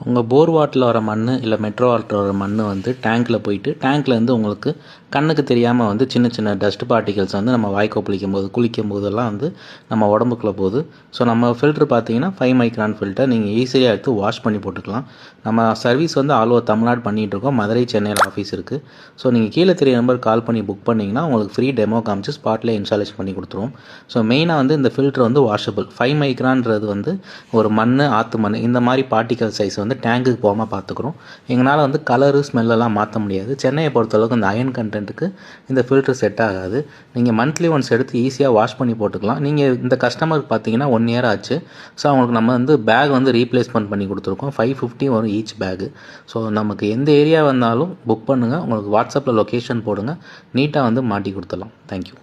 உங்கள் போர் வாட்டரில் வர மண் இல்லை மெட்ரோ வாட்டரில் வர மண் வந்து டேங்க்கில் போயிட்டு டேங்க்லேருந்து உங்களுக்கு கண்ணுக்கு தெரியாமல் வந்து சின்ன சின்ன டஸ்ட் பார்ட்டிகல்ஸ் வந்து நம்ம வாய்க்கோ குளிக்கும் போதெல்லாம் வந்து நம்ம உடம்புக்குள்ளே போகுது. ஸோ நம்ம ஃபில்ட்ரு பார்த்தீங்கன்னா 5 மைக்ரான் ஃபில்டர் நீங்கள் ஈஸியாக எடுத்து வாஷ் பண்ணி போட்டுக்கலாம். நம்ம சர்வீஸ் வந்து ஆல் ஓவர் தமிழ்நாடு பண்ணிகிட்ருக்கோம். மதுரை, சென்னையில் ஆஃபீஸ் இருக்குது. ஸோ நீங்கள் கீழே தெரிய நம்பர் கால் பண்ணி புக் பண்ணிங்கன்னா உங்களுக்கு ஃப்ரீ டெமோ காமிச்சு ஸ்பாட்லேயே இன்ஸ்டாலேஷன் பண்ணி கொடுத்துருவோம். ஸோ மெயினாக வந்து இந்த ஃபில்ட்ரு வந்து வாஷபிள். 5 மைக்ரான்றது வந்து ஒரு மண், ஆற்று மண் இந்த மாதிரி பார்ட்டிகல் சைஸ் வந்து டேங்குக்கு போகாமல் பார்த்துக்குறோம். எங்களால் வந்து கலரு ஸ்மெல்லெல்லாம் மாற்ற முடியாது. சென்னையை பொறுத்தளவுக்கு இந்த அயன் கண்டென்ட்டுக்கு இந்த ஃபில்ட்ரு செட் ஆகாது. நீங்கள் மந்த்லி ஒன்ஸ் எடுத்து ஈஸியாக வாஷ் பண்ணி போட்டுக்கலாம். நீங்கள் இந்த கஸ்டமருக்கு பார்த்தீங்கன்னா 1 இயர் ஆச்சு. ஸோ அவங்களுக்கு நம்ம வந்து பேக் வந்து ரீப்ளேஸ்மெண்ட் பண்ணி கொடுத்துருக்கோம். 550 வரும் ஈச் பேகு. ஸோ நமக்கு எந்த ஏரியா வந்தாலும் புக் பண்ணுங்கள். உங்களுக்கு வாட்ஸ்அப்பில் லொக்கேஷன் போடுங்க, நீட்டாக வந்து மாட்டி கொடுத்துடலாம். தேங்க்யூ.